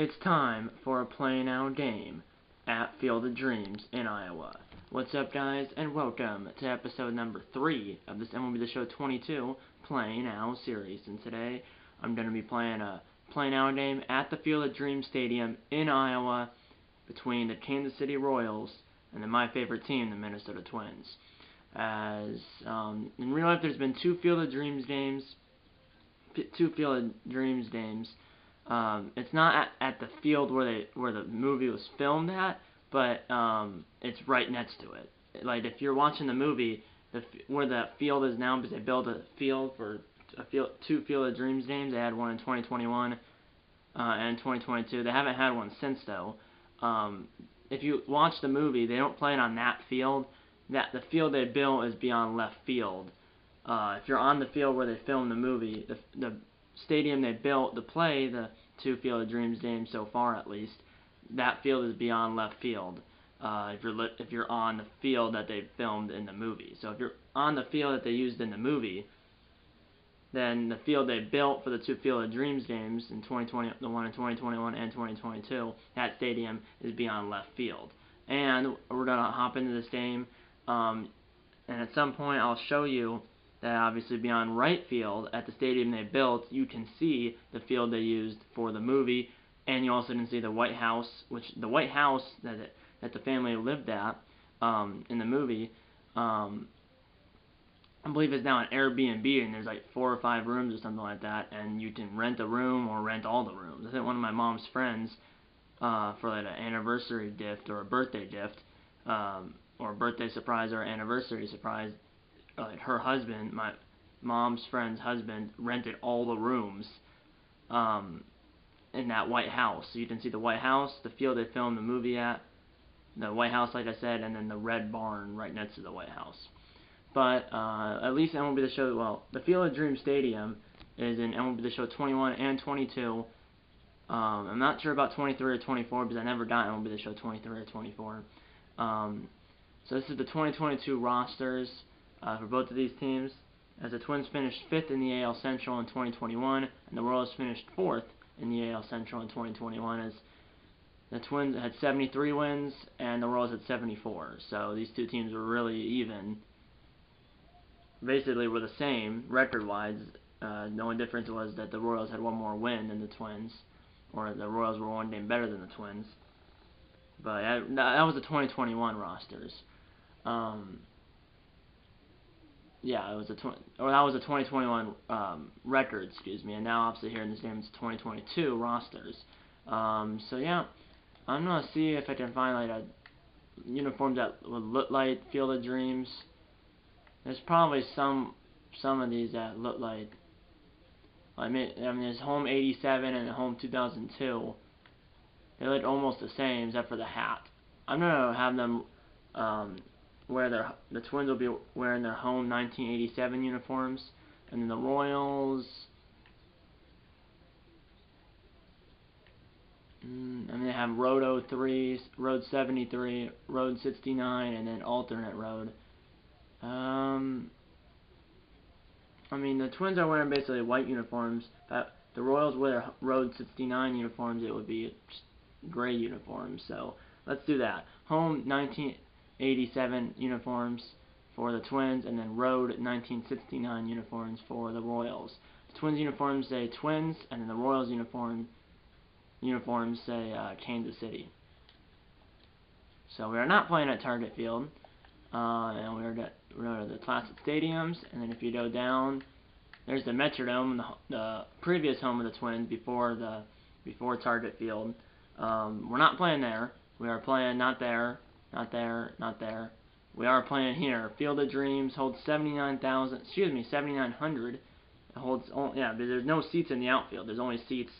It's time for a play now game at Field of Dreams in Iowa. What's up, guys, and welcome to episode number 3 of this MLB The Show 22 Play Now series. And today I'm going to be playing a play now game at the Field of Dreams Stadium in Iowa between the Kansas City Royals and then my favorite team, the Minnesota Twins. As in real life, there's been two Field of Dreams games. It's not at the field where the movie was filmed at, but it's right next to it. Like if you're watching the movie, where the field is now, because they built a field for two Field of Dreams games. They had one in 2021 and 2022. They haven't had one since though. If you watch the movie, they don't play it on that field. The field they built is beyond left field. If you're on the field where they filmed the movie, the stadium they built to play the two Field of Dreams games so far, at least, that field is beyond left field. If you're on the field that they filmed in the movie, so if you're on the field that they used in the movie, then the field they built for the two Field of Dreams games in 2020, the one in 2021 and 2022, that stadium is beyond left field. And we're gonna hop into this game, and at some point I'll show you that obviously beyond right field at the stadium they built, you can see the field they used for the movie, and you also can see the White House, the White House that the family lived at in the movie. I believe it's now an Airbnb, and there's like 4 or 5 rooms or something like that, and you can rent a room or rent all the rooms. I think one of my mom's friends, for like an anniversary gift or a birthday gift, or a birthday surprise or anniversary surprise, like her husband, my mom's friend's husband, rented all the rooms in that White House. So you can see the White House, the field they filmed the movie at, the White House, like I said, and then the red barn right next to the White House. But at least MLB The Show, well, the Field of Dreams Stadium is in MLB The Show 21 and 22. I'm not sure about 23 or 24 because I never got MLB The Show 23 or 24. So this is the 2022 rosters for both of these teams, as the Twins finished 5th in the AL Central in 2021, and the Royals finished 4th in the AL Central in 2021, as the Twins had 73 wins and the Royals had 74. So these two teams were really even. Basically were the same record-wise. The only difference was that the Royals had one more win than the Twins, or the Royals were one game better than the Twins. But that was the 2021 rosters. Yeah, it was that was a 2021 record, excuse me, and now obviously here in this game it's 2022 rosters. So yeah, I'm gonna see if I can find like uniforms that would look like Field of Dreams. There's probably some of these that look like. I mean, there's home 87 and home 2002. They look almost the same except for the hat. I'm gonna have them wear the Twins will be wearing their home 1987 uniforms, and then the Royals. They have Road 03, Road 73, Road 69, and then alternate road. I mean, the Twins are wearing basically white uniforms, but the Royals wear Road 69 uniforms. It would be gray uniforms. So let's do that. Home 1987 uniforms for the Twins, and then Road 1969 uniforms for the Royals. The Twins uniforms say Twins, and then the Royals uniforms say Kansas City. So we are not playing at Target Field, and we're to the classic stadiums, and then if you go down, there's the Metrodome, the previous home of the Twins before Target Field. We're not playing there. We are playing not there, not there, not there. We are playing here. Field of Dreams holds 7,900. It holds but there's no seats in the outfield. There's only seats.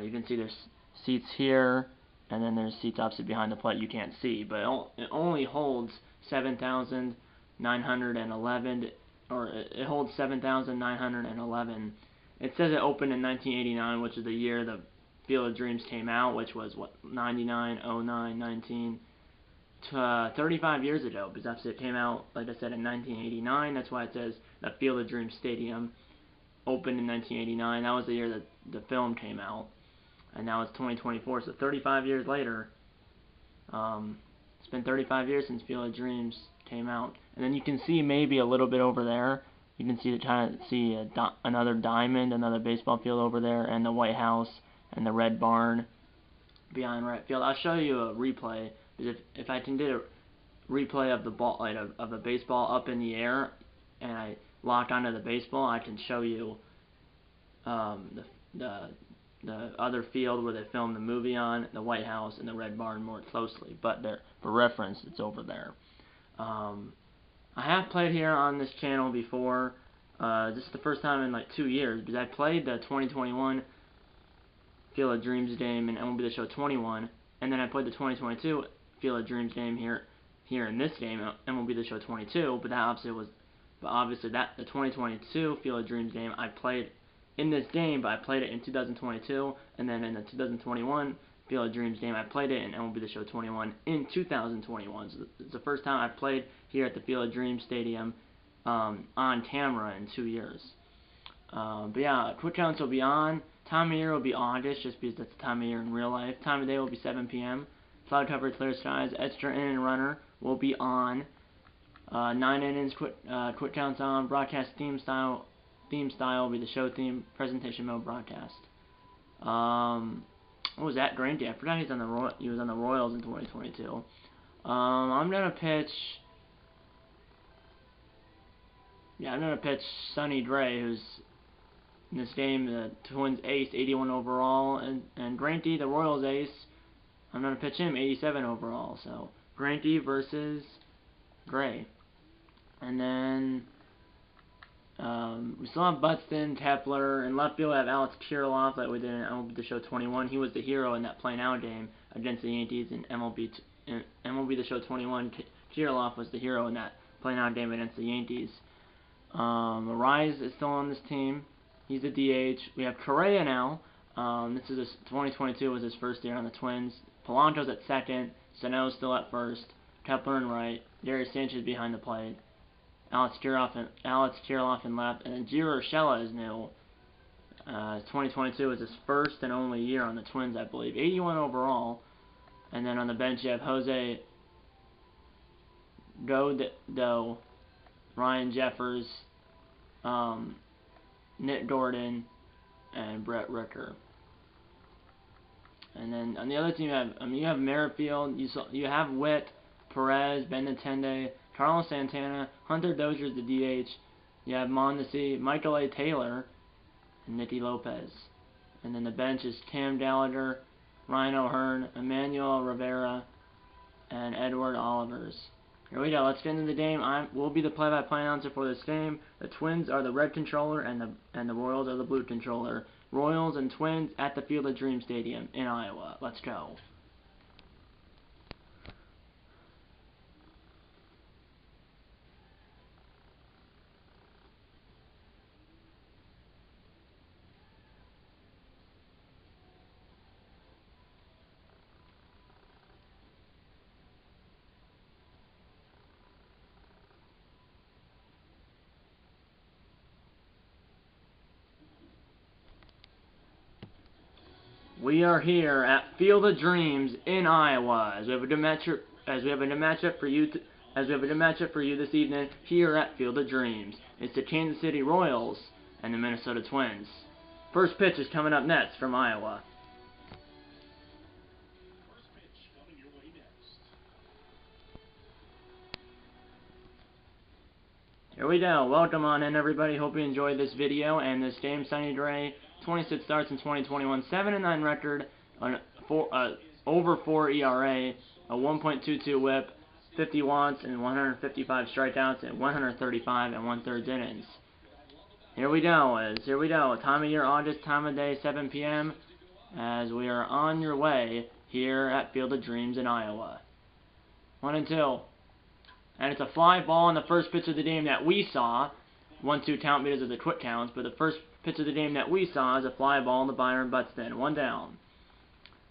You can see there's seats here, and then there's seats opposite behind the plate you can't see, but it only holds 7,911, or it holds 7,911. It says it opened in 1989, which is the year the Field of Dreams came out, which was, 99, 09, 19, 35 years ago, because that's it came out, like I said, in 1989. That's why it says the Field of Dreams Stadium opened in 1989. That was the year that the film came out. and now it's 2024. So 35 years later, it's been 35 years since Field of Dreams came out. And then you can see maybe a little bit over there. You can see another diamond, another baseball field over there, and the White House and the red barn behind right field. I'll show you a replay, because if I can do a replay of the ball, like of the baseball up in the air, and I lock onto the baseball, I can show you the other field where they filmed the movie on, the White House and the red barn more closely. But there, for reference, it's over there. I have played here on this channel before. This is the first time in like 2 years, because I played the 2021 Field of Dreams game in MLB The Show 21, and then I played the 2022 Field of Dreams game here in this game, MLB The Show 22. But obviously the 2022 Field of Dreams game I played in this game, but I played it in 2022, and then in the 2021 Field of Dreams game I played it in MLB The Show 21 in 2021. So it's the first time I've played here at the Field of Dreams Stadium on camera in 2 years. But yeah, quick counts will be on. Time of year will be August, just because that's the time of year in real life. Time of day will be 7 p.m. Cloud cover, clear skies. Extra inning runner will be on. 9 innings, quick counts on. Broadcast theme style will be the show theme. Presentation mode broadcast. What was that? Green Day. I forgot he was on the Royals in 2022. I'm gonna pitch. Yeah, I'm gonna pitch Sonny Gray, who's in this game the Twins ace, 81 overall, and Greinke, the Royals ace, I'm going to pitch him 87 overall. So Greinke versus Gray. And then we still have Buxton, Kepler, and left field we have Alex Kirilloff that we did in MLB The Show 21. He was the hero in that play now game against the Yankees in MLB The Show 21. Kirilloff was the hero in that play now game against the Yankees. Arise is still on this team. He's a DH. We have Correa now. This is 2022 was his first year on the Twins. Polanco's at second. Sano's still at first. Kepler in right. Darius Sanchez behind the plate. Alex Kirilloff in left. And then Gio Urshela is new. 2022 was his first and only year on the Twins, I believe. 81 overall. And then on the bench you have Jose Godo, Ryan Jeffers, Nick Gordon, and Brett Ricker. And then on the other team you have Merrifield, you have Witt, Perez, Benintendi, Carlos Santana, Hunter Dozier's the DH. You have Mondesi, Michael A. Taylor, and Nicky Lopez. And then the bench is Cam Gallagher, Ryan O'Hearn, Emmanuel Rivera, and Edward Olivers. Here we go. Let's get into the game. We'll be the play-by-play announcer for this game. The Twins are the red controller, and the Royals are the blue controller. Royals and Twins at the Field of Dreams Stadium in Iowa. Let's go. We are here at Field of Dreams in Iowa, as we have a matchup for you this evening here at Field of Dreams. It's the Kansas City Royals and the Minnesota Twins. First pitch is coming up next from Iowa. Here we go. Welcome on in, everybody. Hope you enjoyed this video and this game. Sonny Gray, 26 starts in 2021, 7-9 record, over 4 ERA, a 1.22 WHIP, 50 watts, and 155 strikeouts, and 135 and 1/3 innings. Here we go. Time of year, August. Time of day, 7 p.m. As we are on your way here at Field of Dreams in Iowa. 1-2. And it's a fly ball on the first pitch of the game that we saw. 1-2 count because of the quick counts, but the first pitch of the game that we saw is a fly ball to Byron Buxton. 1 down.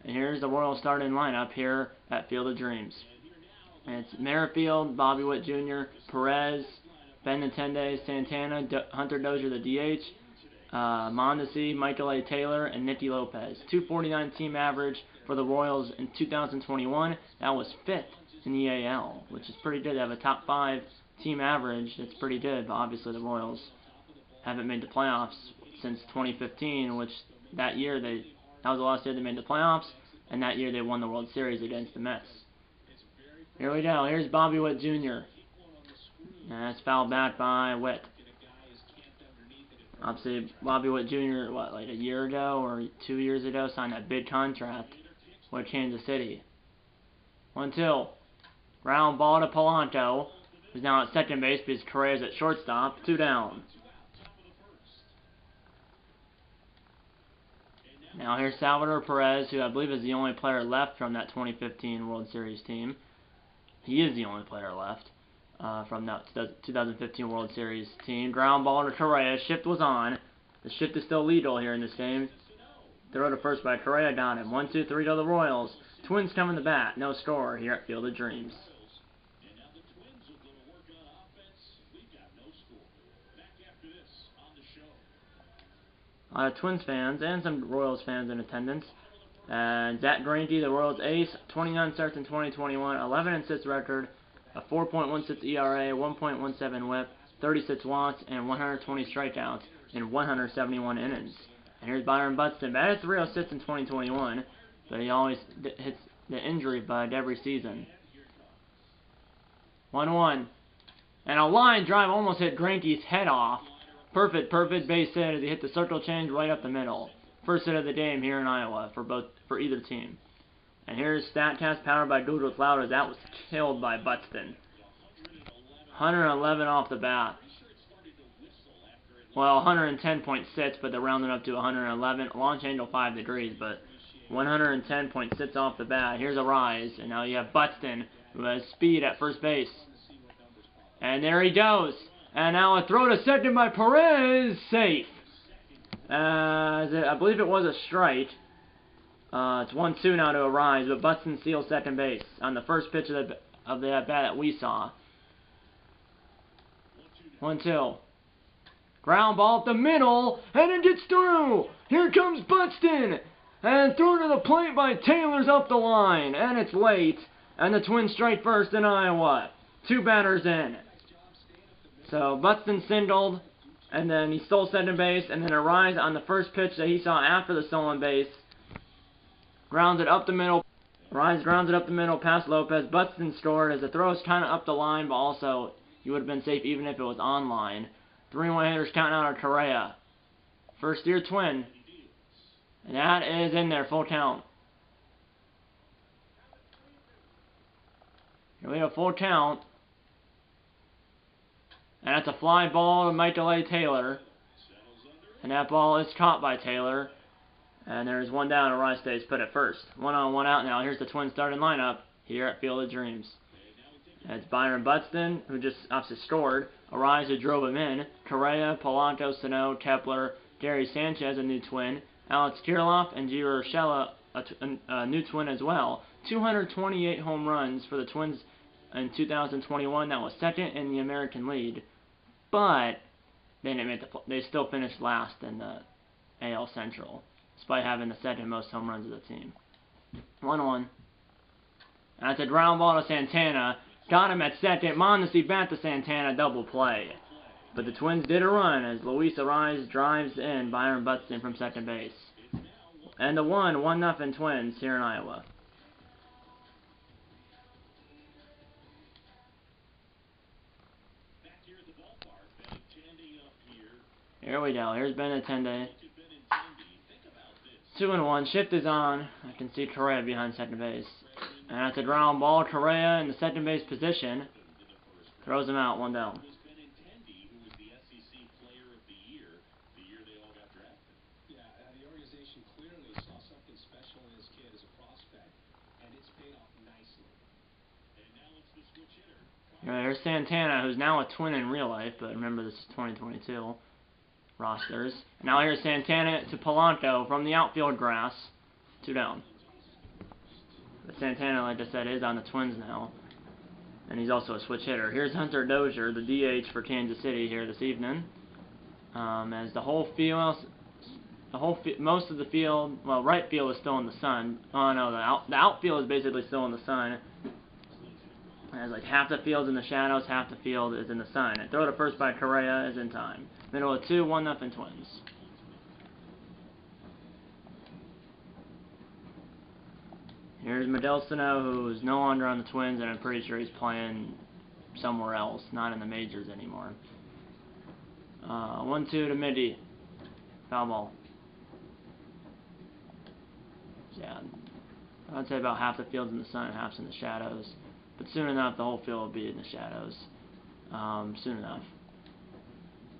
And here's the Royals starting lineup here at Field of Dreams. And it's Merrifield, Bobby Witt Jr., Perez, Benintendi, Santana, Hunter Dozier the DH, Mondesi, Michael A. Taylor, and Nicky Lopez. 249 team average for the Royals in 2021. That was 5th in the AL, which is pretty good. They have a top 5 team average. That's pretty good, but obviously the Royals haven't made the playoffs since 2015, which that was the last year they made the playoffs, and that year they won the World Series against the Mets. Here we go. Here's Bobby Witt Jr. And that's fouled back by Witt. Obviously, Bobby Witt Jr., like a year ago or 2 years ago, signed that big contract with Kansas City. 1-2. Ground ball to Polanco, who's now at second base because Correa's at shortstop. 2 down. Now here's Salvador Perez, who I believe is the only player left from that 2015 World Series team. He is the only player left from that 2015 World Series team. Ground ball to Correa. Shift was on. The shift is still legal here in this game. Throw to first by Correa. Got him. 1-2-3 to the Royals. Twins coming to bat. No score here at Field of Dreams. A lot of Twins fans and some Royals fans in attendance. And Zach Greinke, the Royals ace, 29 starts in 2021, 11-6 record, a 4.16 ERA, 1.17 WHIP, 36 walks, and 120 strikeouts in 171 innings. And here's Byron Buxton, batted .306 in 2021, but he always hits the injury bug every season. 1-1. And a line drive almost hit Greinke's head off. Perfect base hit as he hit the circle change right up the middle. First hit of the game here in Iowa for either team. And here's StatCast powered by Google Cloud as that was killed by Buxton. 111 off the bat. Well, 110.6, but they're rounding up to 111. Launch angle 5 degrees, but 110.6 off the bat. Here's a rise, and now you have Buxton, who has speed at first base. And there he goes. And now a throw to second by Perez. Safe. I believe it was a strike. It's 1-2 now to a rise, but Buxton steals second base on the first pitch of the at-bat that we saw. 1-2. Ground ball up the middle, and it gets through. Here comes Buxton. And thrown to the plate by Taylor's up the line. And it's late. And the Twins strike first in Iowa. 2 batters in. So Buxton singled, and then he stole second base, and then a rise on the first pitch that he saw after the stolen base. Grounds it up the middle. Rise grounds it up the middle past Lopez. Buxton scored as the throw is kind of up the line, but also you would have been safe even if it was on line. 3-1 hitters counting out on Correa. First year Twin. And that is in there, full count. Here we have full count. And that's a fly ball to Michael A. Taylor. And that ball is caught by Taylor. And there's one down, and Rise stays put at first. 1 on, 1 out now. Here's the Twins starting lineup here at Field of Dreams. And it's Byron Buxton, who just obviously scored. Rise who drove him in. Correa, Polanco, Sano, Kepler, Gary Sanchez, a new Twin. Alex Kirilloff and Gio Urshela, a new Twin as well. 228 home runs for the Twins in 2021. That was second in the American League, but they still finished last in the AL Central, despite having the second most home runs of the team. 1-1. That's a ground ball to Santana. Got him at second. Mondesi back to Santana, double play. But the Twins did a run as Luis Arraez drives in Byron Buxton from second base. And the 1-0 Twins here in Iowa. Here we go. Here's Benintendi. 2-1. Shift is on. I can see Correa behind second base. And that's a ground ball. Correa in the second base position. Throws him out. 1 down. There's Santana, who's now a Twin in real life, but remember this is 2022 rosters. Now here's Santana to Polanco from the outfield grass. 2 down. But Santana, like I said, is on the Twins now. And he's also a switch hitter. Here's Hunter Dozier, the DH for Kansas City here this evening. As the whole field, most of the field, well, right field is still in the sun. Oh no, the outfield is basically still in the sun. As like half the field's in the shadows, half the field is in the sun. And throw to first by Correa is in time. Middle of 2, 1-0 Twins. Here's Miguel Sano, who's no longer on the Twins, and I'm pretty sure he's playing somewhere else, not in the majors anymore. 1-2 to Mindy. Foul ball. Yeah, I'd say about half the field's in the sun and half's in the shadows. But soon enough, the whole field will be in the shadows. Soon enough.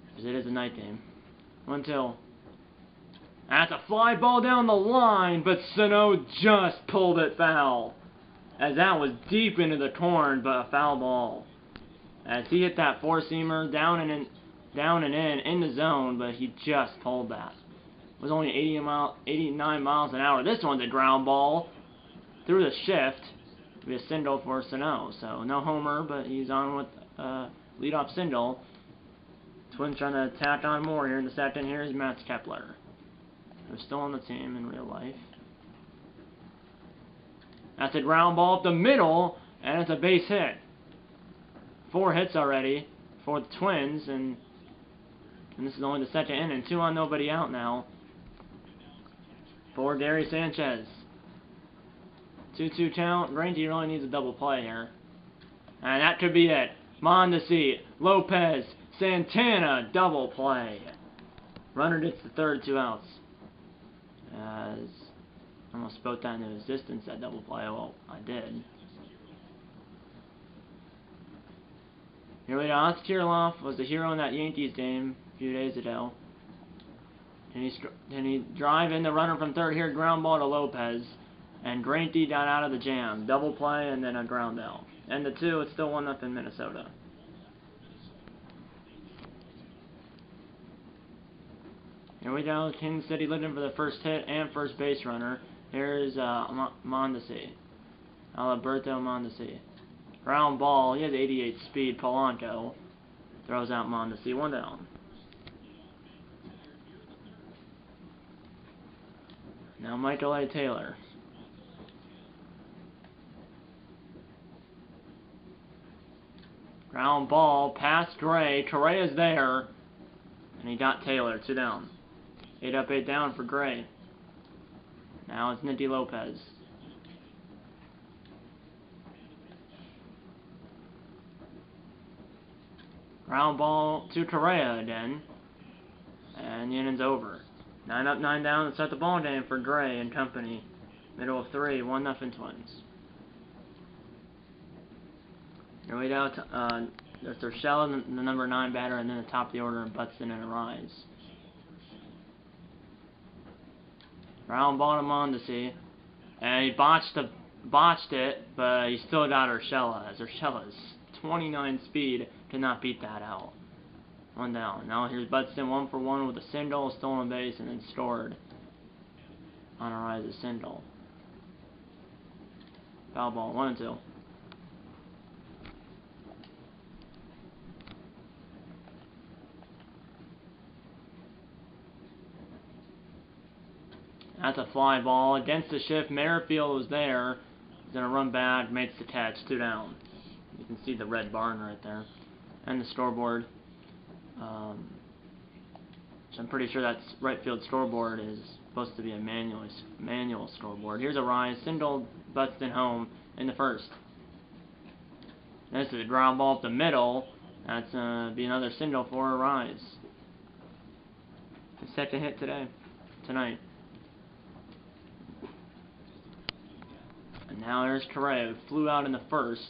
Because it is a night game. 1-2. That's a fly ball down the line, but Sano just pulled it foul. As that was deep into the corn, but a foul ball. As he hit that four-seamer down and in the zone, but he just pulled that. It was only 89 miles an hour. This one's a ground ball through the shift. Be a single for Sano. So no homer, but he's on with leadoff single. Twins trying to tack on more here in the second. Here's Matt Kepler, who's still on the team in real life. That's a ground ball up the middle, and it's a base hit. 4 hits already for the Twins, and this is only the second inning. 2 on, nobody out now for Gary Sanchez. 2-2 count. Greinke really needs a double play here. And that could be it. Mondesi, Lopez, Santana, double play. Runner gets the third, 2 outs. As I almost spoke that into existence, that double play. Well, I did. Here we go. Alex Kirilloff was the hero in that Yankees game a few days ago. Can he drive in the runner from third here? Ground ball to Lopez. And Greinke got out of the jam. Double play and then a ground out. And the 2, it's still 1-0 Minnesota. Here we go. Kansas City looking for the first hit and first base runner. Here's Mondesi. Alberto Mondesi. Ground ball. He has 88 speed. Polanco throws out Mondesi. 1 down. Now Michael A. Taylor. Ground ball past Gray. Correa's there. And he got Taylor. 2 down. 8 up, 8 down for Gray. Now it's Nicky Lopez. Ground ball to Correa again. And the inning's over. 9 up, 9 down to start the ball game for Gray and company. Middle of 3, 1-0 Twins. Here we go. There's Urshela, the number 9 batter, and then the top of the order, and Buxton and Arise. Ground ball to Mondesi. And he botched it, but he still got Urshela, as Urshela's 29 speed could not beat that out. 1 down. Now here's Buxton 1 for 1 with a single, stolen base, and then scored on Arise's single. Foul ball, 1-2. That's a fly ball against the shift. Merrifield was there. He's going to run back, makes the catch, 2 down. You can see the red barn right there. And the scoreboard. So I'm pretty sure that right field scoreboard is supposed to be a manual scoreboard. Here's a rise. Single Buxton home in the first. This is a ground ball up the middle. That's be another single for a rise. His second hit tonight. And now there's Correa, who flew out in the first.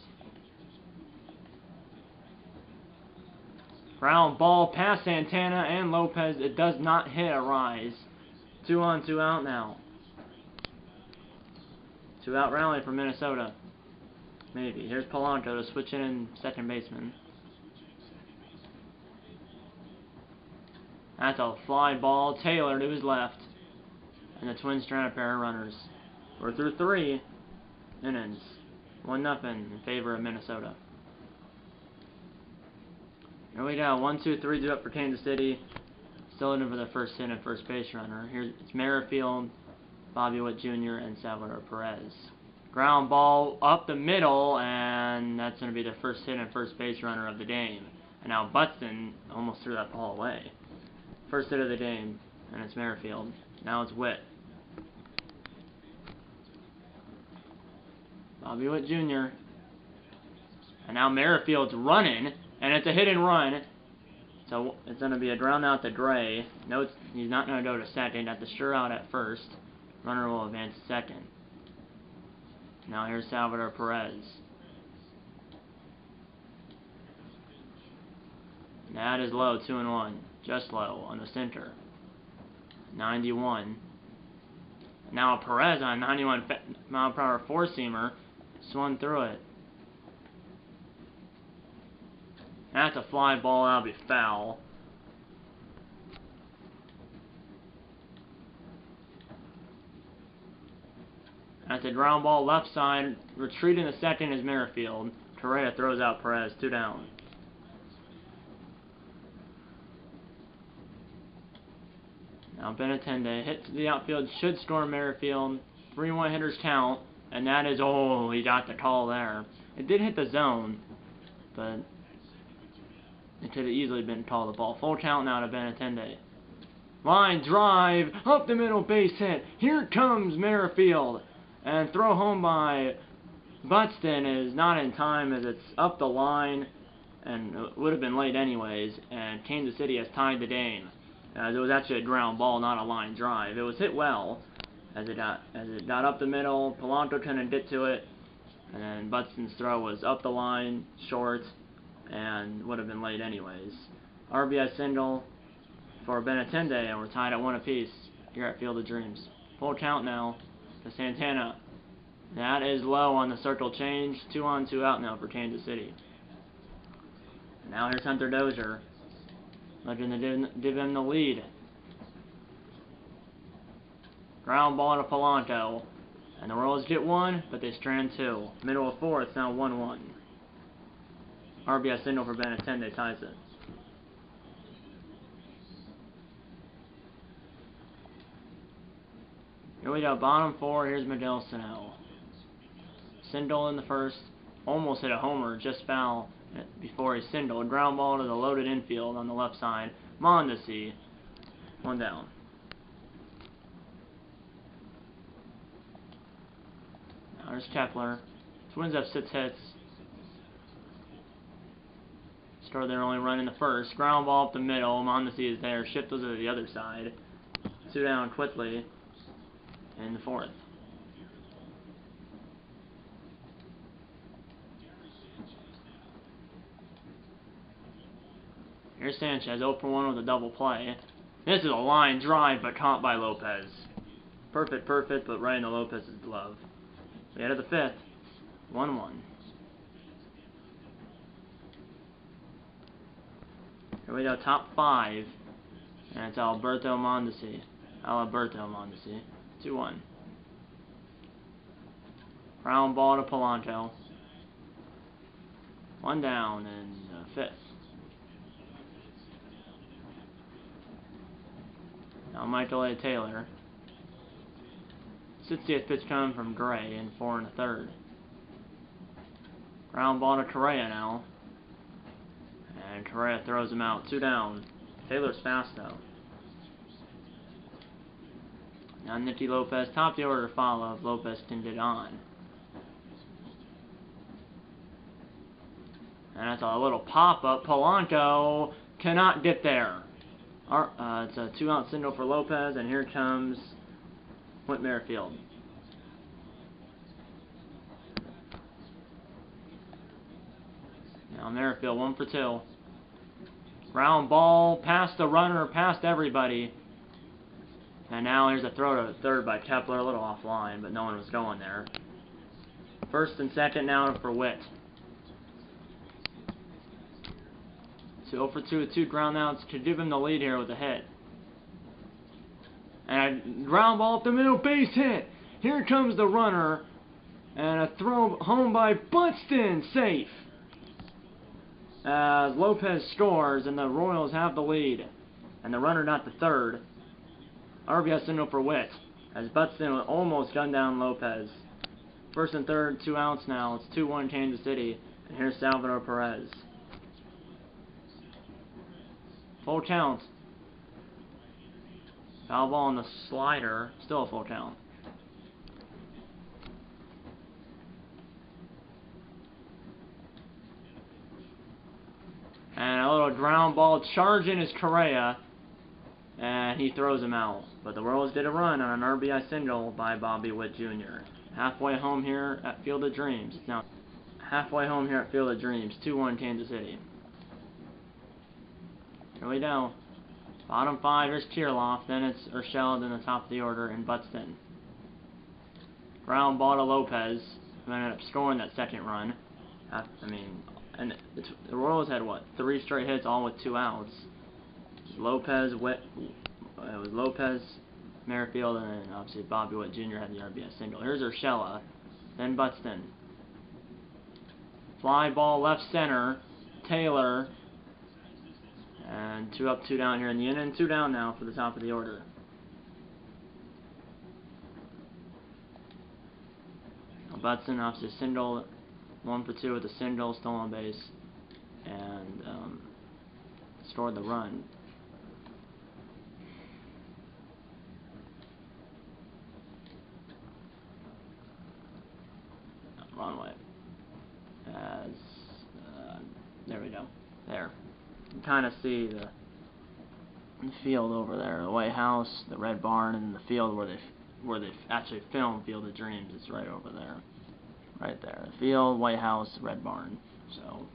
Ground ball past Santana and Lopez. It does not hit a rise. 2 on, 2 out now. 2 out rally for Minnesota. Maybe. Here's Polanco to switch in second baseman. That's a fly ball. Taylor to his left. And the Twins trying to pair of runners. We're through 3 innings. 1-0 in favor of Minnesota. Here we go. 1, 2, 3 due up for Kansas City. Still looking for the first hit and first base runner. Here's it's Merrifield, Bobby Witt Jr., and Salvador Perez. Ground ball up the middle, and that's going to be the first hit and first base runner of the game. And now Buxton almost threw that ball away. First hit of the game, and it's Merrifield. Now it's Witt. Bobby Witt Jr. And now Merrifield's running, and it's a hit and run. So it's going to be a ground out to Gray. No, he's not going to go to second. At the sure out at first. Runner will advance to second. Now here's Salvador Perez. That is low, 2-1. Just low on the center. 91. Now Perez on 91 mile per hour four-seamer swung through it. That's a fly ball, that'll be foul. That's a ground ball left side. Retreating the second is Merrifield. Correa throws out Perez, 2 down. Now Benintendi hit to the outfield, should score Merrifield. 3-1 hitters count, and that is, oh, he got the call there. It did hit the zone, but it could have easily been called the ball. Full count now to Benintendi. Line drive, up the middle, base hit. Here comes Merrifield. And throw home by Buxton is not in time as it's up the line, and it would have been late anyways, and Kansas City has tied the game. It was actually a ground ball, not a line drive. It was hit well as it got up the middle. Polanco couldn't get to it, and then Buxton's throw was up the line, short, and would have been late anyways. RBI single for Benintendi, and we're tied at 1 apiece here at Field of Dreams. Full count now to Santana. That is low on the circle change. 2 on, 2 out now for Kansas City. And now here's Hunter Dozier, looking to give him the lead. Ground ball to Polanco, and the Royals get 1, but they strand 2. Middle of 4, it's now 1-1. RBI single for Benintendi ties it. Here we go, bottom 4, here's Miguel Sano. Sindel in the first, almost hit a homer, just foul before he singled. Ground ball to the loaded infield on the left side. Mondesi, 1 down. Now there's Kepler. Twins have 6 hits. Started their only run in the first. Ground ball up the middle. Mondesi is there. Shift those to the other side. 2 down quickly in the 4th. Here's Sanchez, 0 for 1 with a double play. This is a line drive, but caught by Lopez. Perfect, but right into Lopez's glove. We head to the 5th. 1-1. Here we go, top 5. And it's Alberto Mondesi. 2-1. Ground ball to Polanco. 1 down in the 5th. Now Michael A. Taylor. 60th pitch coming from Gray in 4 1/3. Ground ball to Correa now. And Correa throws him out. 2 down. Taylor's fast though. Now Nicky Lopez, top of the order to follow if Lopez can get on. And that's a little pop-up. Polanco cannot get there. It's a 2-out single for Lopez, and here comes Whit Merrifield. Now Merrifield, 1 for 2. Ground ball, past the runner, past everybody. And now here's a throw to third by Kepler, a little offline, but no one was going there. First and second now for Witt. 0 for 2 with 2 ground outs to give him the lead here with a hit. And a ground ball up the middle, base hit. Here comes the runner. And a throw home by Buxton, safe. As Lopez scores and the Royals have the lead. and the runner not to third. RBI single for Witt, as Buxton almost gunned down Lopez. First and third, 2 outs now. It's 2-1 Kansas City, and here's Salvador Perez. Full count. Foul ball on the slider, still a full count. And a little ground ball charging is Correa, and he throws him out. But the Royals did a run on an RBI single by Bobby Witt Jr. Halfway home here at Field of Dreams. It's now halfway home here at Field of Dreams, 2-1 Kansas City. Here we go. Bottom 5, here's Kirilloff, then it's Urshela in the top of the order, and Buxton. Ground ball to Lopez, who ended up scoring that second run. And the Royals had, what, 3 straight hits, all with 2 outs. It was Lopez, Merrifield, and then obviously Bobby Witt Jr. had the RBI single. Here's Urshela, then Buxton. Fly ball left center, Taylor, and 2 up, 2 down here in the inning. 2 down now for the top of the order. Buxton obviously single, 1 for 2 with a single, stolen base, and scored the run. Wrong way. There we go. There. You can kind of see the field over there. The White House, the Red Barn, and the field where they actually filmed Field of Dreams is right over there. Right there. The field, White House, Red Barn. So,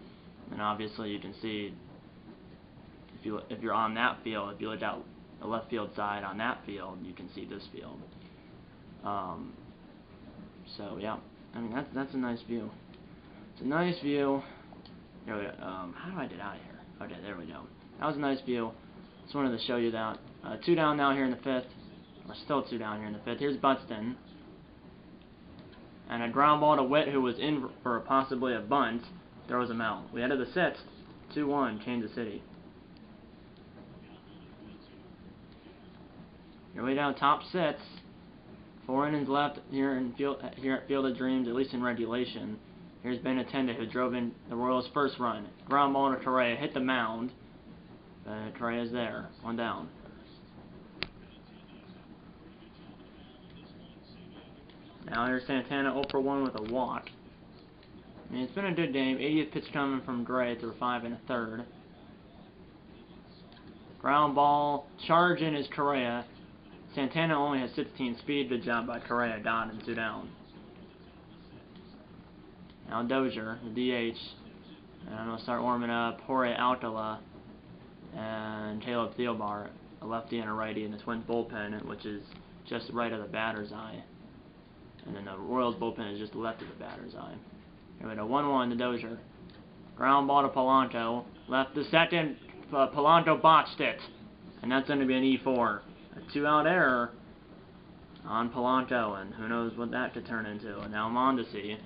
and obviously you can see if you're on that field, if you look out the left field side on that field, you can see this field. So yeah. I mean, that's a nice view. It's a nice view. There we go. How do I get out of here? Okay, there we go. That was a nice view. Just wanted to show you that. 2 down now here in the 5th. Or still 2 down here in the 5th. Here's Buxton. And a ground ball to Witt, who was in for possibly a bunt. Throws him out. We headed the 6th. 2-1 Kansas City. Here we go. Top 6. 4 innings left here at Field of Dreams, at least in regulation. Here's Benintendi, who drove in the Royals' first run. Ground ball to Correa, hit the mound. Correa's there, 1 down. Now here's Santana 0 for 1 with a walk. I mean, it's been a good game. 80th pitch coming from Gray through 5 1/3. Ground ball, charging is Correa. Santana only has 16 speed. Good job by Correa. Got him, 2 down. Now Dozier, the DH. And I'm going to start warming up Jorge Alcala and Caleb Thielbar, a lefty and a righty in the Twins bullpen, which is just right of the batter's eye. And then the Royals bullpen is just left of the batter's eye. Here we go, 1-1 to Dozier. Ground ball to Polanco. Left the second. Polanco botched it. And that's going to be an E4. A 2-out error on Polanco, and who knows what that could turn into. And now Mondesi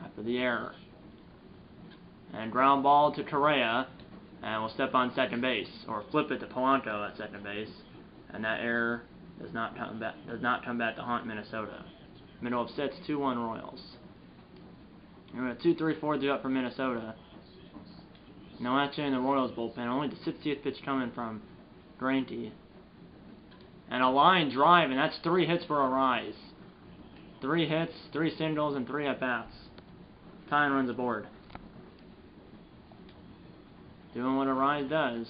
after the error. And ground ball to Correa, and we'll step on second base, or flip it to Polanco at second base, and that error does not come back to haunt Minnesota. Middle of 6, 2-1 Royals. And we're at 2-3-4 due up for Minnesota. No action in the Royals bullpen. Only the 60th pitch coming from Greinke. And a line drive, and that's 3 hits for Arise. 3 hits, 3 singles, and 3 at-bats. Tying runs aboard. Doing what Arise does.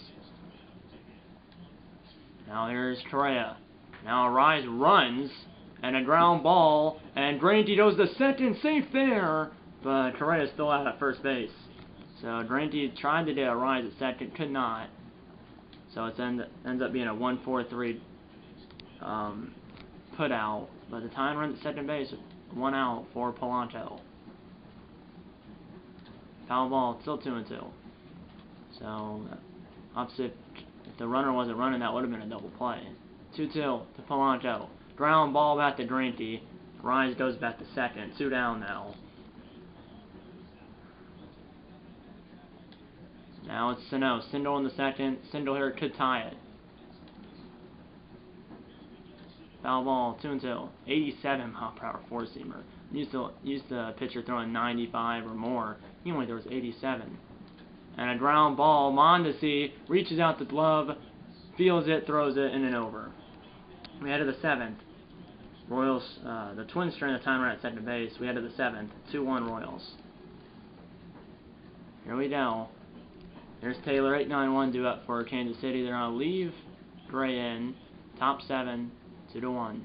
Now here's Correa. Now Arise runs, and a ground ball, and Greinke goes to second, safe there, but Correa's still out at first base. So Greinke tried to get a rise at second, could not. So it ends up being a 1-4-3 put out. But the tying run at second base, 1 out for Polanco. Foul ball, still 2-2. So opposite, if the runner wasn't running, that would have been a double play. 2-2 to Polanco. Ground ball back to Greinke. Rise goes back to second. 2 down now. Now it's Sano. Sindel in the second. Sindel here could tie it. Foul ball, 2-2. 87 mile/hour four-seamer. Used the pitcher throwing 95 or more. He only throws 87. And a ground ball. Mondesi reaches out the glove, feels it, throws it, in and over. We head to the 7th. Royals, the Twins during the timer at second base. We head to the 7th. 2-1 Royals. Here we go. There's Taylor, 8-9-1 due up for Kansas City. They're going to leave Gray in. Top 7, 2-1.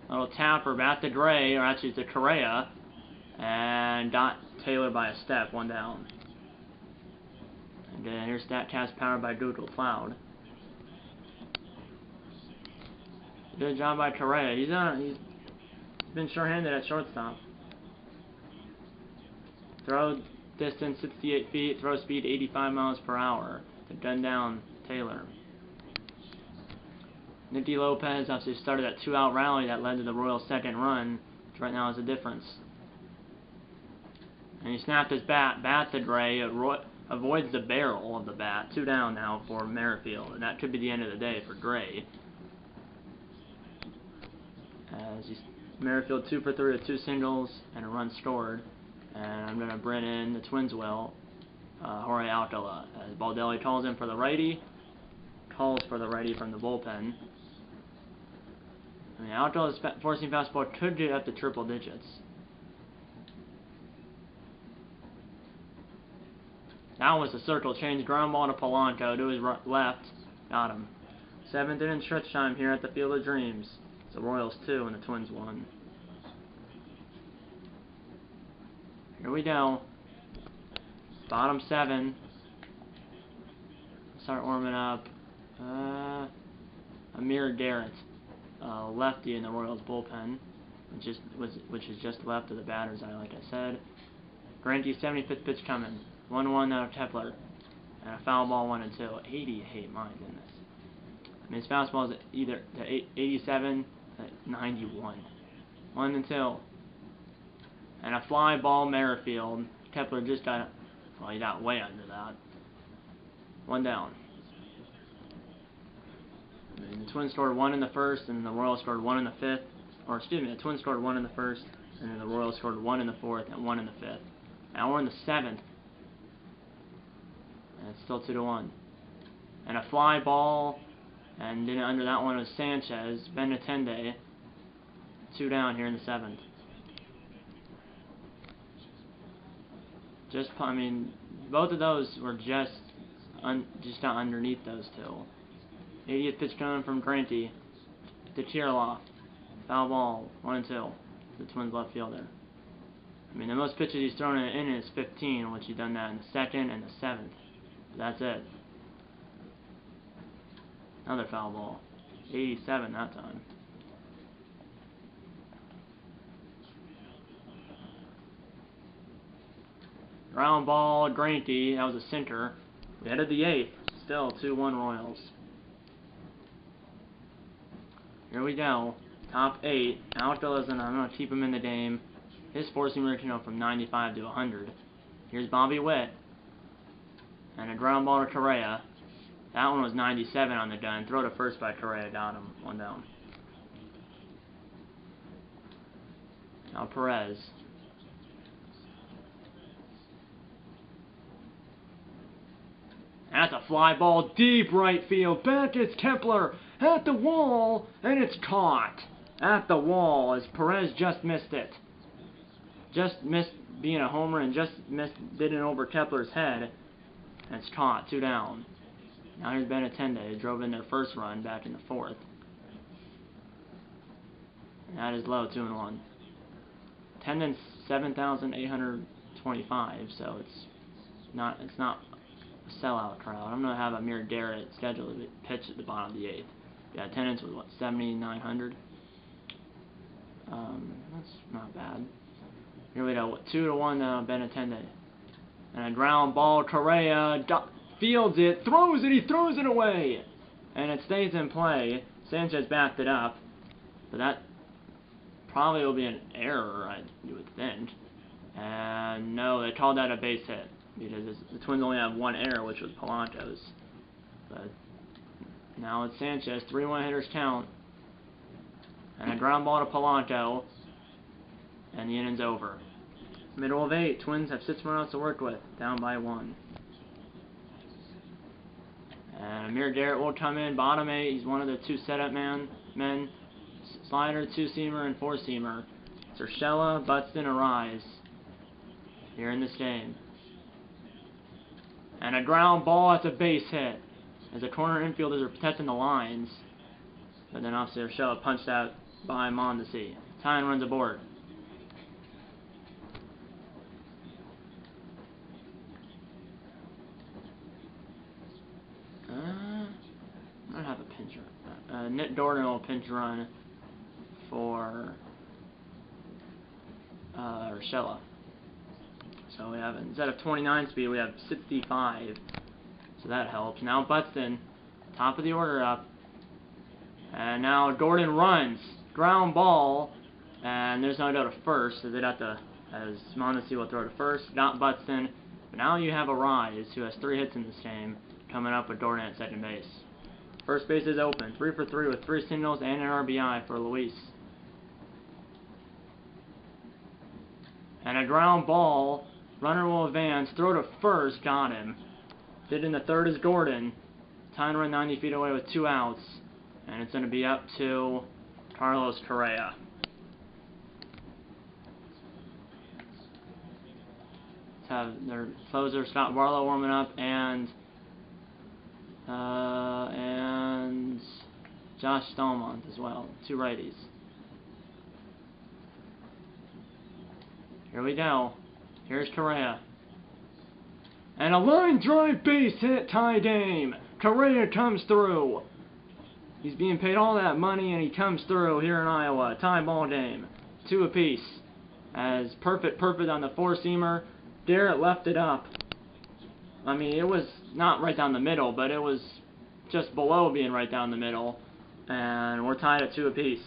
Little tapper back to Gray, or actually to Correa, and got Taylor by a step, 1 down. And here's StatCast powered by Google Cloud. Good job by Correa. He's been short-handed at shortstop. Throw distance 68 feet, throw speed 85 miles per hour to gun down Taylor. Nicky Lopez actually started that 2-out rally that led to the Royals' second run, which right now is the difference. And he snapped his bat to Gray, avoids the barrel of the bat. 2 down now for Merrifield, and that could be the end of the day for Gray. As Merrifield 2 for 3 with 2 singles and a run scored. And I'm going to bring in the Twins Jorge Alcala. As Baldelli calls in for the righty. Calls for the righty from the bullpen. I mean, Alcala's forcing fastball could get up to triple digits. That was a circle change. Ground ball to Polanco to his left. Got him. 7th inning stretch time here at the Field of Dreams. It's the Royals 2 and the Twins 1. Here we go. Bottom 7. Start warming up. Amir Garrett, lefty in the Royals bullpen, which is just left of the batter's eye, like I said. Greinke's 75th pitch coming. 1-1 out of Kepler. And a foul ball 1-2. 88, my goodness. I mean, his fastball is either to 87 to 91. 1-2. And a fly ball Merrifield. Kepler just got, well, he got way under that. 1 down. And the Twins scored 1 in the first, and the Royals scored 1 in the 5th. Or, excuse me, the Twins scored 1 in the first, and then the Royals scored 1 in the 4th and 1 in the 5th. Now we're in the 7th. And it's still 2-1. And a fly ball, and then under that one was Sanchez. Benintendi. 2 down here in the 7th. I mean, both of those were just not underneath those two. 80th pitch coming from Greinke to Kirilloff. Foul ball, 1-2. The Twins left fielder. I mean, the most pitches he's thrown in an inning is 15, which he's done that in the 2nd and the 7th. But that's it. Another foul ball. 87 that time. Ground ball, Greinke, that was a sinker. We headed the 8th. Still 2-1 Royals. Here we go. Top 8. Alcala's, and I'm going to keep him in the game. His four-seamer can go from 95 to 100. Here's Bobby Witt. And a ground ball to Correa. That one was 97 on the gun. Throw to first by Correa. Got him. 1 down. Now Perez. That's a fly ball deep right field. Back is Kepler at the wall, and it's caught at the wall as Perez just missed it. Just missed being a homer and just did it over Kepler's head. And it's caught. 2 down. Now here's Benintendi, who drove in their first run back in the 4th. And that is low, 2-1. Attendance 7,825, so it's not a sellout crowd. I'm gonna have Amir Garrett scheduled to pitch at the bottom of the 8th. Yeah, attendance was what, 7,900. That's not bad. Here we go. 2-1 Benintendi. And a ground ball, Correa fields it, throws it, he throws it away! And it stays in play. Sanchez backed it up. But that probably will be an error, you would think. And no, they called that a base hit. because the Twins only have one error, which was Polanco's. But now it's Sanchez, 3-1 hitters count, and a ground ball to Polanco, and the inning's over. Middle of 8, Twins have 6 more outs to work with, down by 1. And Amir Garrett will come in, bottom 8. He's one of the 2 setup men. Slider, 2-seamer, and 4-seamer. Urshela, Buxton, Arise here in this game. And a ground ball at the base hit, as the corner infielders are protecting the lines. But then obviously Urshela punched out by Mondesi. Tying runs aboard. I don't have a pinch run. Nick Dorton will pinch run for Urshela. So we have, instead of 29 speed, we have 65. So that helps. Now Buxton, top of the order up. And now Gordon runs. Ground ball. And there's no doubt to first. So they'd have to, as Mondesi will throw to first. Not Buxton. But now you have Arise, who has 3 hits in this game, coming up with Gordon at second base. First base is open. 3 for 3 with 3 singles and an RBI for Luis. And a ground ball. Runner will advance. Throw to first. Got him. Hit in the third is Gordon. Tying run 90 feet away with 2 outs. And it's going to be up to Carlos Correa. Let's have their closer Scott Barlow warming up, and Josh Stallmont as well. 2 righties. Here we go. Here's Correa. And a line drive base hit tie game. Correa comes through. He's being paid all that money and he comes through here in Iowa. Tie ball game. 2 apiece. As perfect on the 4-seamer. Garrett left it up. I mean, it was not right down the middle, but it was just below being right down the middle. And we're tied at 2 apiece.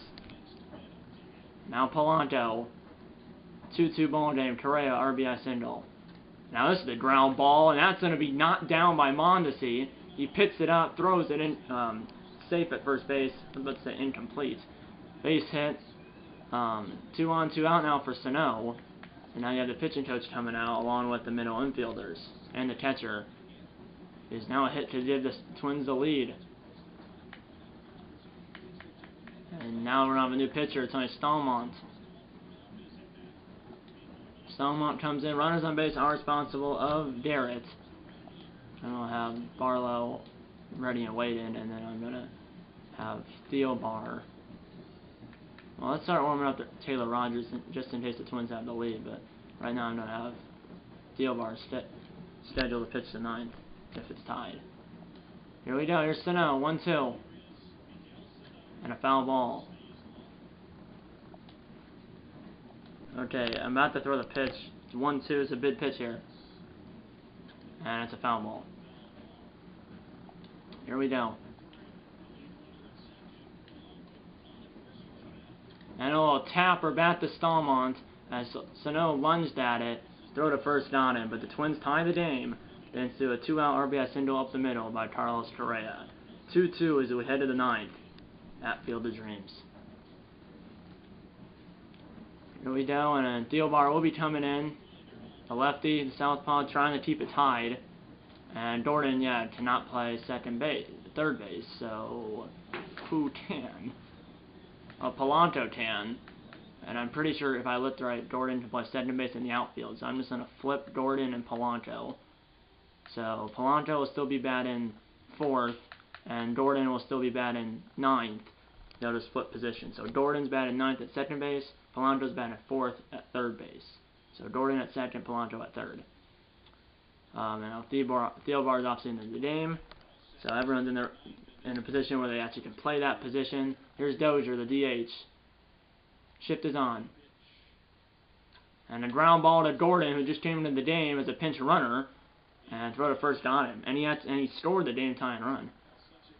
Now Polanco. 2-2 ball game. Correa, RBI single. Now this is the ground ball, and that's going to be knocked down by Mondesi. He picks it up, throws it in, safe at first base. Let's say incomplete. Base hit. 2 on, 2 out now for Sano. And now you have the pitching coach coming out along with the middle infielders. And the catcher is now a hit to give the Twins the lead. And now we're going to have a new pitcher. It's only Stallmont. Stallmont comes in. Runners on base are responsible of Garrett. And I'll have Barlow ready and waiting. And then I'm going to have Thielbar. Well, let's start warming up Taylor Rogers just in case the Twins have the lead. But right now I'm going to have Thielbar scheduled to pitch the 9th if it's tied. Here we go. Here's Sano. 1-2. And a foul ball. Okay, I'm about to throw the pitch. It's 1-2. It's a big pitch here. And it's a foul ball. Here we go. And a little tap or bat to Stallmont as Sano lunged at it. Throw to first, got him. But the Twins tie the game thanks to a 2-out RBI single up the middle by Carlos Correa. 2-2 as we head to the 9th at Field of Dreams. Here we go, and Thielbar will be coming in. The lefty, the southpaw, trying to keep it tied. And Gordon, cannot play third base. So who can? Polanco can. And I'm pretty sure if I looked right, Gordon can play second base in the outfield. So I'm just going to flip Gordon and Polanco. So Polanco will still be batting 4th, and Gordon will still be batting 9th. They'll just split position. So Gordon's batting 9th at second base, Polanco's batting 4th at third base. So Gordon at second, Polanco at third. And now Thielbar is obviously in the game. So everyone's in a position where they actually can play that position. Here's Dozier, the DH. Shift is on. And a ground ball to Gordon, who just came into the game as a pinch runner. And throw to first, got him. And he scored the game-tying run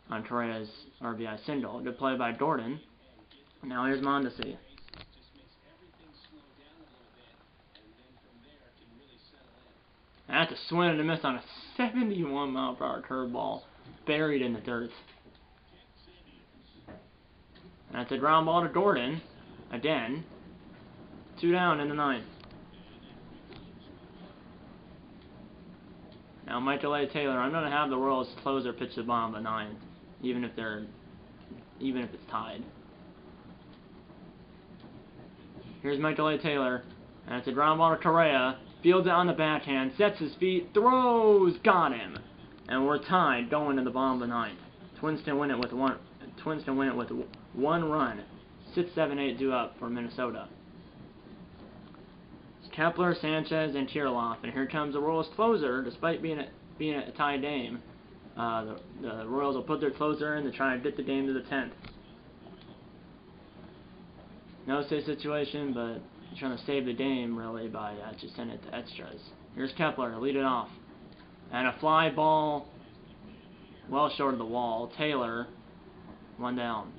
on Correa's RBI single. Good play by Gordon. Now here's Mondesi. And that's a swing and a miss on a 71-mile-per-hour curveball buried in the dirt. And that's a ground ball to Gordon. Again. 2 down in the 9th. Now Michael A. Taylor, I'm gonna have the Royals closer pitch the bottom of the 9th, even if it's tied. Here's Michael A. Taylor, and it's a ground ball to Correa. Fields it on the backhand, sets his feet, throws, got him, and we're tied going to the bottom of the 9th. Twins can win it with one run. 6-7-8 due up for Minnesota. Kepler, Sanchez, and Kirilloff, and here comes the Royals closer. Despite being a tie game, the Royals will put their closer in to try to get the game to the 10th. No save situation, but trying to save the game really by just sending it to extras. Here's Kepler, lead it off, and a fly ball, well short of the wall. Taylor, 1 down.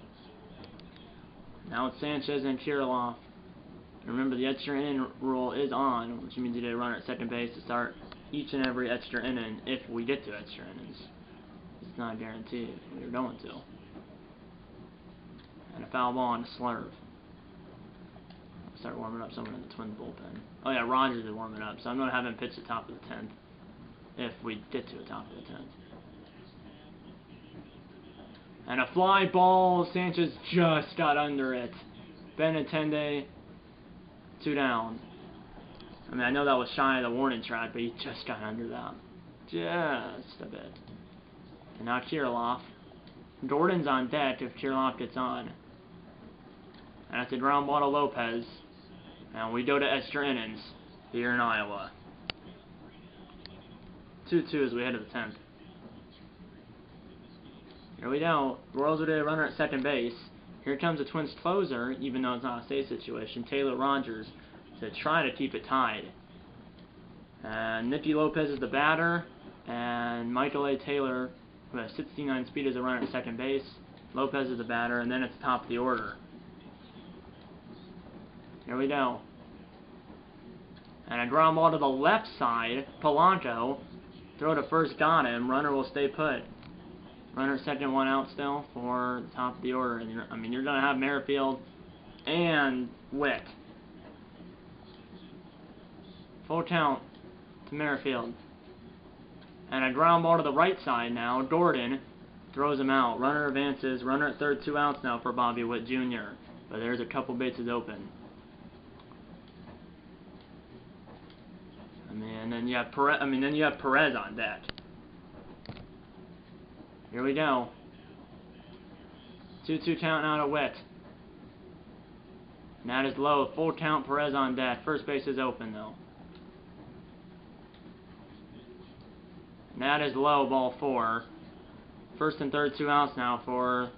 Now it's Sanchez and Kirilloff. Remember, the extra inning rule is on, which means you get a runner at second base to start each and every extra inning if we get to extra innings. It's not guaranteed. We're going to. And a foul ball on the slurve. I'll start warming up someone in the Twins bullpen. Oh yeah, Rogers is warming up, so I'm going to have him pitch the top of the 10th if we get to the top of the 10th. And a fly ball. Sanchez just got under it. Benintendi, 2 down. I mean, I know that was shy of the warning track, but he just got under that. Just a bit. And now Kirilloff. Gordon's on deck if Kirilloff gets on. And that's a ground ball to Lopez. And we go to extra innings here in Iowa. 2-2 as we head to the 10th. Here we go. Royals will get a runner at second base. Here comes the Twins closer, even though it's not a safe situation, Taylor Rogers, to try to keep it tied. And Nicky Lopez is the batter, and Michael A. Taylor, who has 69 speed, is a runner at second base. Lopez is the batter, and then it's top of the order. Here we go. And a ground ball to the left side. Polanco, throw to first, got him. Runner will stay put. Runner at second, 1 out still for the top of the order. And you're going to have Merrifield and Wick. Full count to Merrifield. And a ground ball to the right side now. Gordon throws him out. Runner advances. Runner at third, 2 outs now for Bobby Witt Jr. But there's a couple bases open. And then you have Perez on deck. Here we go. 2-2 count now to Witt. And that is low. Full count, Perez on deck. First base is open though. And that is low, ball 4. First and third, 2 outs now for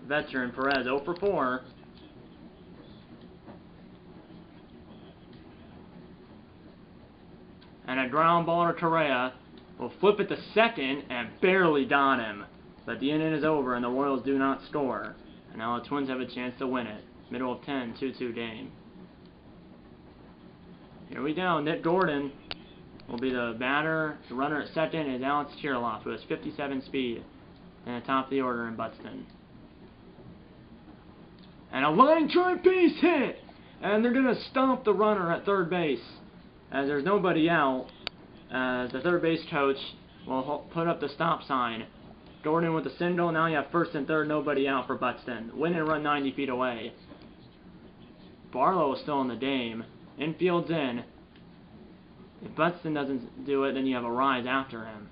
veteran Perez. 0 for 4. And a ground ball to Correa. Will flip it to second and barely got him. But the inning is over and the Royals do not score. And now the Twins have a chance to win it. Middle of 10, 2-2 game. Here we go. Nick Gordon will be the batter. The runner at second is Alex Kirilloff, who has 57 speed. And the top of the order in Buxton. And a line drive base hit! And they're going to stomp the runner at third base. As there's nobody out. The third base coach will put up the stop sign. Gordon with the single. Now you have first and third, nobody out for Buxton. Win and run 90 feet away. Barlow is still in the game. Infield's in. If Buxton doesn't do it, then you have a rise after him.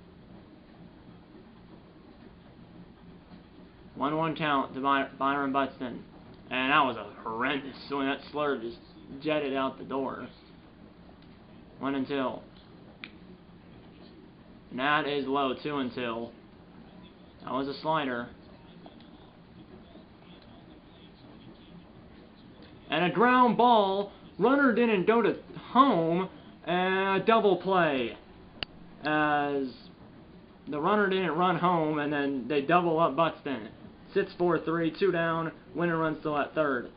1-1 count to Byron Buxton. And that was a horrendous swing. That slurve just jetted out the door. 1-2. And that is low, 2-2. That was a slider. And a ground ball. Runner didn't go to home. And a double play. As the runner didn't run home, and then they double up Buxton. 6-4-3, 2 down. Winner run still at third.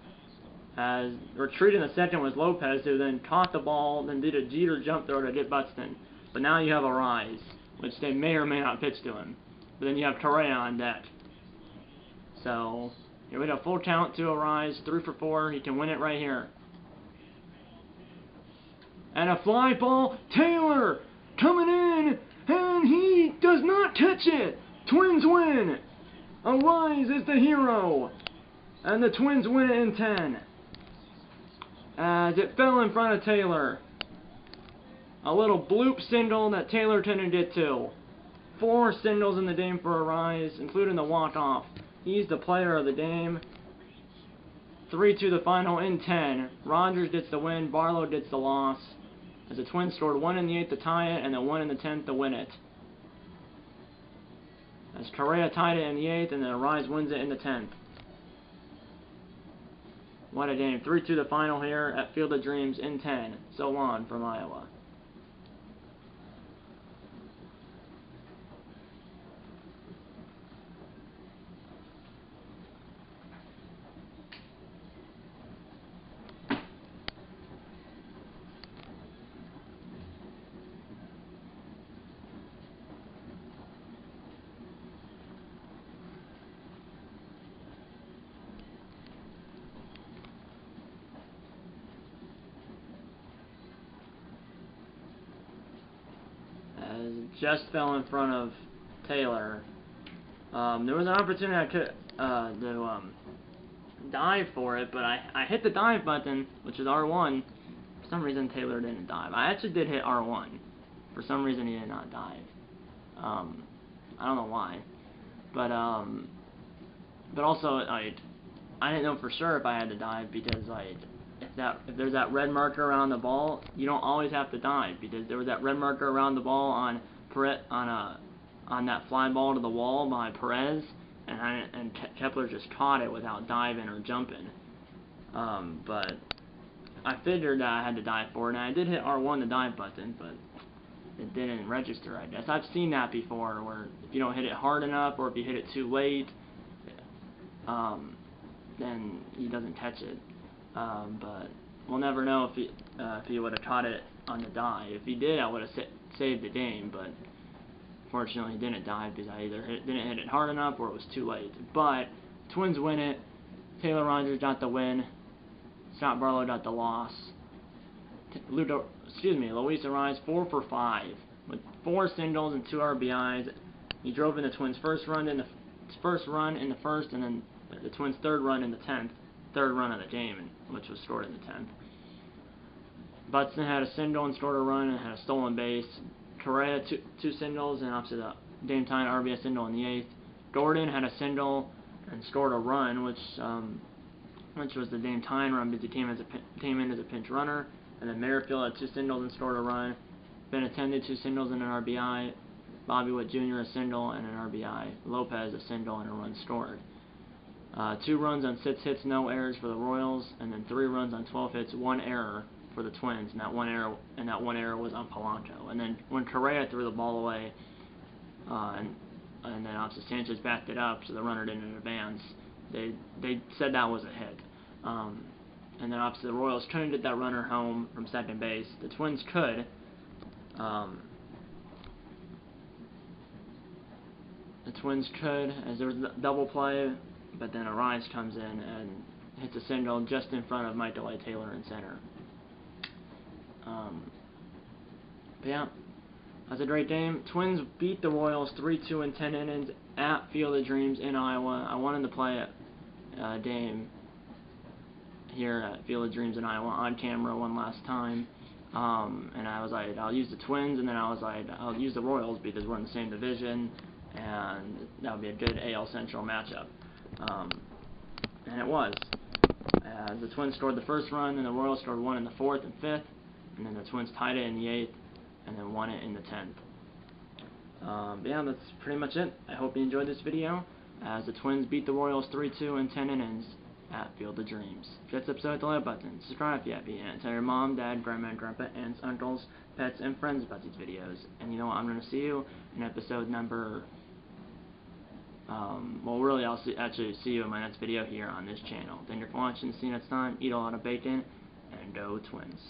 As retreating the second was Lopez, who then caught the ball, then did a Jeter jump throw to get Buxton. But now you have Arise, which they may or may not pitch to him. But then you have Correa on deck. So, here we go, full count to Arise, 3 for 4, he can win it right here. And a fly ball, Taylor coming in, and he does not catch it. Twins win. Arise is the hero, and the Twins win it in 10. As it fell in front of Taylor. A little bloop single that Taylor couldn't get to. 4 singles in the game for Arise, including the walk-off. He's the player of the game. 3-2 the final in 10. Rogers gets the win, Barlow gets the loss. As the Twins scored 1 in the 8th to tie it, and then 1 in the 10th to win it. As Correa tied it in the 8th, and then Arise wins it in the 10th. What a game. 3-2 the final here at Field of Dreams in 10. So on from Iowa. Just fell in front of Taylor. There was an opportunity I could to dive for it, but I hit the dive button, which is R1. For some reason, Taylor didn't dive. I actually did hit R1. For some reason, he did not dive. I don't know why, but also I didn't know for sure if I had to dive because if there's that red marker around the ball, you don't always have to dive, because there was that red marker around the ball on that fly ball to the wall by Perez, and Kepler just caught it without diving or jumping. But I figured that I had to dive for it, and I did hit R1 the dive button, but it didn't register, I guess. I've seen that before, where if you don't hit it hard enough, or if you hit it too late, then he doesn't catch it. But we'll never know if he would have caught it on the dive. If he did, I would have saved the game, but fortunately he didn't dive because I either didn't hit it hard enough or it was too late. But Twins win it. Taylor Rogers got the win. Scott Barlow got the loss. Luis Arise 4 for 5 with 4 singles and 2 RBIs. He drove in the Twins' first run in the first, and then the Twins' third run in the 10th. Third run of the game, which was scored in the 10th. Buxton had a single and scored a run and had a stolen base. Correa 2 singles and opposite the game time RBI single in the 8th. Gordon had a single and scored a run, which was the game time run because he came in as a pinch runner. And then Merrifield had 2 singles and scored a run. Benintendi 2 singles and an RBI. Bobby Witt Jr. a single and an RBI. Lopez a single and a run scored. 2 runs on 6 hits, no errors for the Royals, and then 3 runs on 12 hits, 1 error for the Twins, and that one error was on Polanco. And then when Correa threw the ball away, and then obviously Sanchez backed it up, so the runner didn't advance, they said that was a hit. And then obviously the Royals couldn't get that runner home from second base. The Twins could. As there was a double play. But then Arise comes in and hits a single just in front of Michael A. Taylor in center. But yeah, that's a great game. Twins beat the Royals 3-2 in 10 innings at Field of Dreams in Iowa. I wanted to play a game here at Field of Dreams in Iowa on camera one last time. And I was like, I'll use the Twins, and then I was like, I'll use the Royals because we're in the same division, and that would be a good AL Central matchup. And it was. The Twins scored the first run, and the Royals scored 1 in the 4th and 5th, and then the Twins tied it in the 8th, and then won it in the 10th. But yeah, that's pretty much it. I hope you enjoyed this video, as the Twins beat the Royals 3-2 in 10 innings at Field of Dreams. If you like this episode, hit the like button, subscribe if you haven't, and tell your mom, dad, grandma, and grandpa, aunts, uncles, pets, and friends about these videos. And you know what, I'm going to see you in episode number... well, really, I'll actually see you in my next video here on this channel. Thank you for watching. See you next time. Eat a lot of bacon, and go Twins.